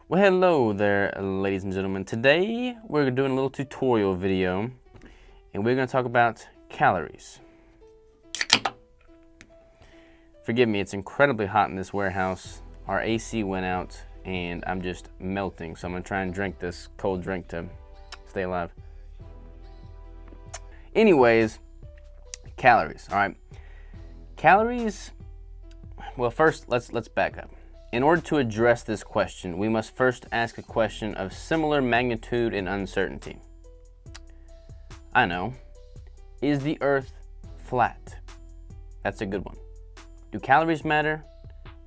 Well, hello there, ladies and gentlemen. Today we're doing a little tutorial video and we're going to talk about calories. Forgive me, it's incredibly hot in this warehouse. Our AC went out and I'm just melting, so I'm going to try and drink this cold drink to stay alive. Anyways, calories, all right. Calories, well, first let's back up. In order to address this question, we must first ask a question of similar magnitude and uncertainty. I know. Is the Earth flat? That's a good one. Do calories matter?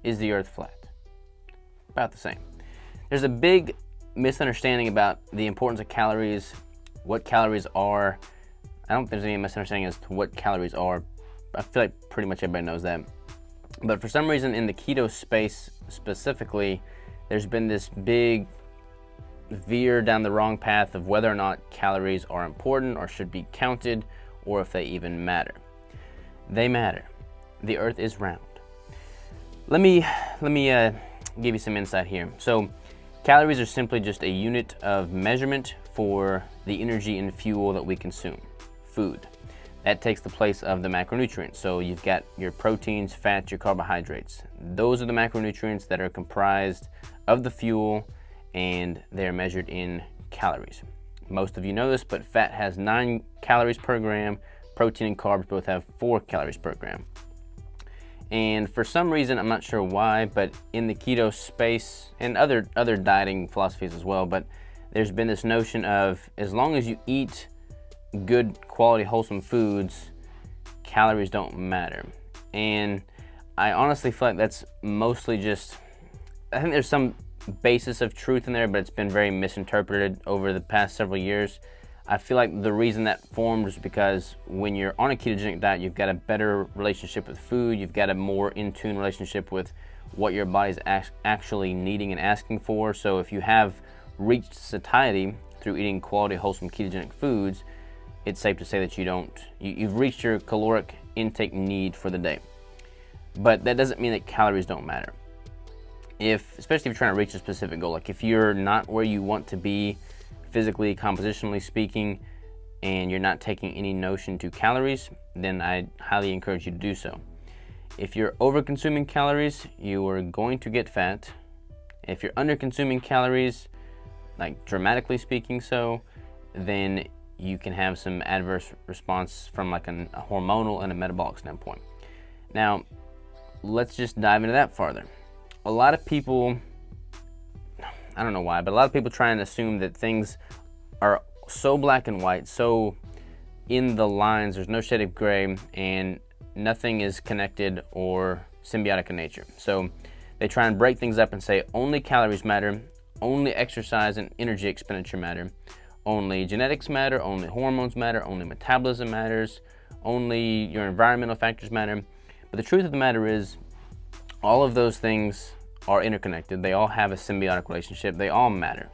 Is the Earth flat? About the same. There's a big misunderstanding about the importance of calories, what calories are. I don't think there's any misunderstanding as to what calories are. I feel like pretty much everybody knows that. But for some reason in the keto space specifically, there's been this big veer down the wrong path of whether or not calories are important or should be counted or if they even matter. They matter. The Earth is round. Let me give you some insight here. So calories are simply just a unit of measurement for the energy and fuel that we consume, food. That takes the place of the macronutrients. So you've got your proteins, fats, your carbohydrates. Those are the macronutrients that are comprised of the fuel and they're measured in calories. Most of you know this, but fat has 9 calories per gram. Protein and carbs both have 4 calories per gram. And for some reason, I'm not sure why, but in the keto space and other dieting philosophies as well, but there's been this notion of as long as you eat good quality wholesome foods, calories don't matter. And I honestly feel like that's mostly just, I think there's some basis of truth in there, but it's been very misinterpreted over the past several years. I feel like the reason that formed is because when you're on a ketogenic diet, you've got a better relationship with food, you've got a more in tune relationship with what your body's actually needing and asking for. So if you have reached satiety through eating quality wholesome ketogenic foods, it's safe to say that you've reached your caloric intake need for the day. But that doesn't mean that calories don't matter. Especially if you're trying to reach a specific goal, like if you're not where you want to be physically, compositionally speaking, and you're not taking any notion to calories, then I highly encourage you to do so. If you're over consuming calories, you are going to get fat. If you're under consuming calories, like dramatically speaking so, then you can have some adverse response from like a hormonal and a metabolic standpoint. Now, let's just dive into that farther. A lot of people, I don't know why, but a lot of people try and assume that things are so black and white, so in the lines, there's no shade of gray, and nothing is connected or symbiotic in nature. So they try and break things up and say only calories matter, only exercise and energy expenditure matter, only genetics matter, only hormones matter, only metabolism matters, only your environmental factors matter. But the truth of the matter is, all of those things are interconnected. They all have a symbiotic relationship. They all matter.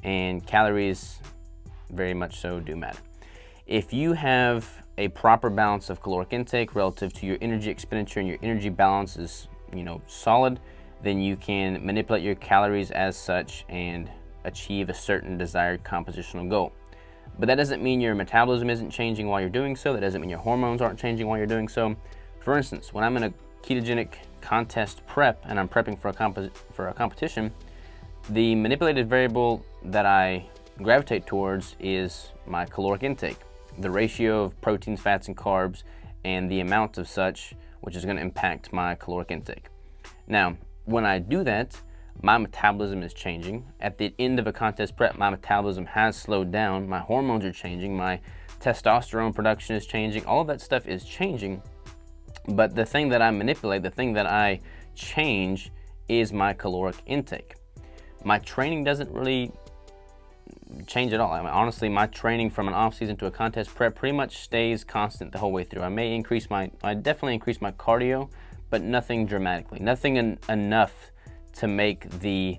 And calories very much so do matter. If you have a proper balance of caloric intake relative to your energy expenditure and your energy balance is, solid, then you can manipulate your calories as such and achieve a certain desired compositional goal. But that doesn't mean your metabolism isn't changing while you're doing so. That doesn't mean your hormones aren't changing while you're doing so. For instance, when I'm in a ketogenic contest prep and I'm prepping for a competition, the manipulated variable that I gravitate towards is my caloric intake, the ratio of proteins, fats, and carbs, and the amount of such, which is going to impact my caloric intake. Now, when I do that, my metabolism is changing. At the end of a contest prep, my metabolism has slowed down, my hormones are changing, my testosterone production is changing, all of that stuff is changing. But the thing that I manipulate, the thing that I change is my caloric intake. My training doesn't really change at all. I mean, honestly, my training from an off season to a contest prep pretty much stays constant the whole way through. I definitely increase my cardio, but nothing dramatically, nothing enough to make the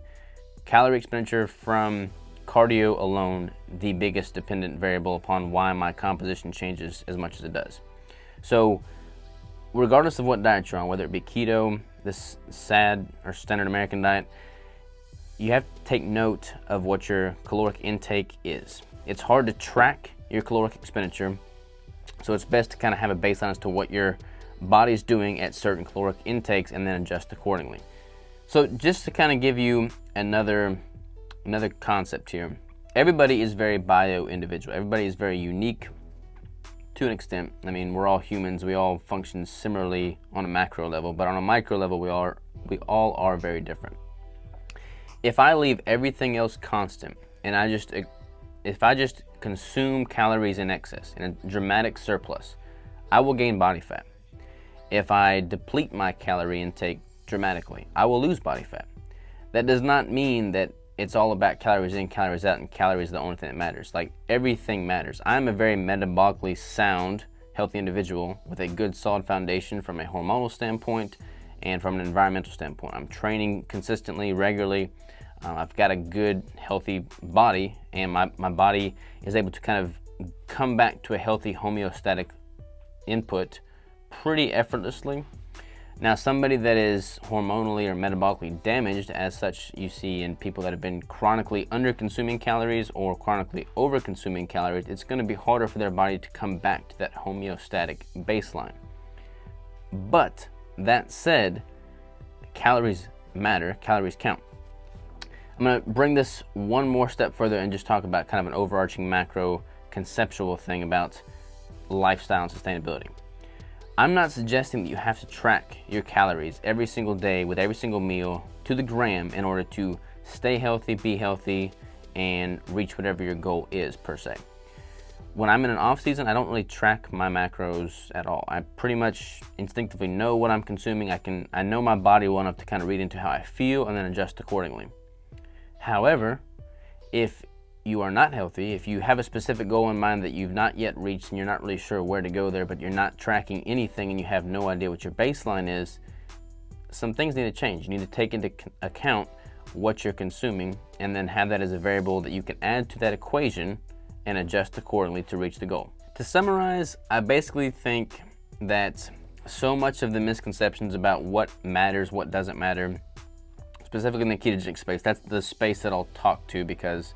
calorie expenditure from cardio alone the biggest dependent variable upon why my composition changes as much as it does. So regardless of what diet you're on, whether it be keto, this SAD or standard American diet, you have to take note of what your caloric intake is. It's hard to track your caloric expenditure, so it's best to kind of have a baseline as to what your body's doing at certain caloric intakes and then adjust accordingly. So just to kind of give you another concept here, everybody is very bio-individual. Everybody is very unique to an extent. I mean, we're all humans. We all function similarly on a macro level, but on a micro level, we all are very different. If I leave everything else constant and if I just consume calories in excess, in a dramatic surplus, I will gain body fat. If I deplete my calorie intake dramatically, I will lose body fat. That does not mean that it's all about calories in, calories out, and calories are the only thing that matters. Like, everything matters. I'm a very metabolically sound, healthy individual with a good, solid foundation from a hormonal standpoint and from an environmental standpoint. I'm training consistently, regularly. I've got a good, healthy body, and my body is able to kind of come back to a healthy homeostatic input pretty effortlessly. Now, somebody that is hormonally or metabolically damaged, as such you see in people that have been chronically under-consuming calories or chronically over-consuming calories, it's going to be harder for their body to come back to that homeostatic baseline. But that said, calories matter, calories count. I'm going to bring this one more step further and just talk about kind of an overarching macro conceptual thing about lifestyle and sustainability. I'm not suggesting that you have to track your calories every single day with every single meal to the gram in order to stay healthy, be healthy, and reach whatever your goal is per se. When I'm in an off season, I don't really track my macros at all. I pretty much instinctively know what I'm consuming. I know my body well enough to kind of read into how I feel and then adjust accordingly. However, if you are not healthy, if you have a specific goal in mind that you've not yet reached and you're not really sure where to go there, but you're not tracking anything and you have no idea what your baseline is, some things need to change. You need to take into account what you're consuming and then have that as a variable that you can add to that equation and adjust accordingly to reach the goal. To summarize, I basically think that so much of the misconceptions about what matters, what doesn't matter, specifically in the ketogenic space, that's the space that I'll talk to because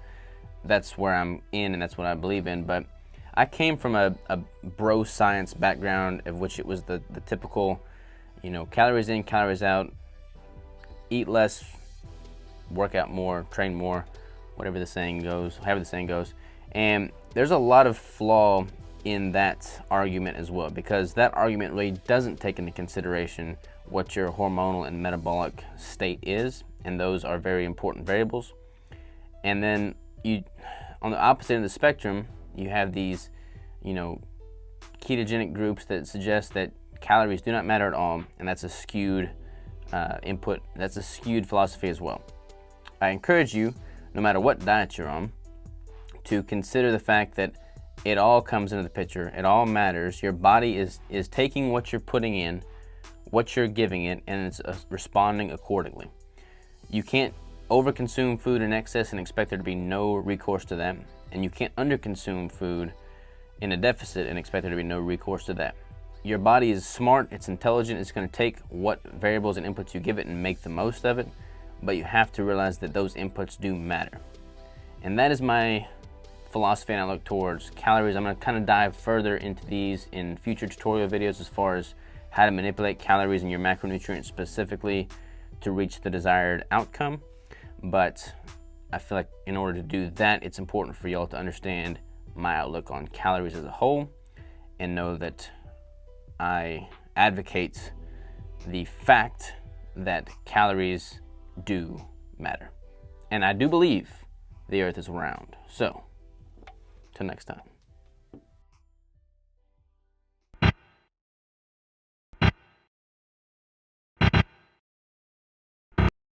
that's where I'm in and that's what I believe in. But I came from a bro science background, of which it was the typical, calories in, calories out, eat less, work out more, train more, however the saying goes. And there's a lot of flaw in that argument as well, because that argument really doesn't take into consideration what your hormonal and metabolic state is, and those are very important variables. And then on the opposite end of the spectrum, you have these, ketogenic groups that suggest that calories do not matter at all, and that's a skewed input. That's a skewed philosophy as well. I encourage you, no matter what diet you're on, to consider the fact that it all comes into the picture. It all matters. Your body is taking what you're putting in, what you're giving it, and it's responding accordingly. You can't overconsume food in excess and expect there to be no recourse to that, and you can't underconsume food in a deficit and expect there to be no recourse to that. Your body is smart, it's intelligent, it's going to take what variables and inputs you give it and make the most of it, but you have to realize that those inputs do matter. And that is my philosophy and outlook towards calories. I'm going to kind of dive further into these in future tutorial videos as far as how to manipulate calories and your macronutrients specifically to reach the desired outcome. But I feel like in order to do that, it's important for y'all to understand my outlook on calories as a whole and know that I advocate the fact that calories do matter. And I do believe the earth is round. So, till next time.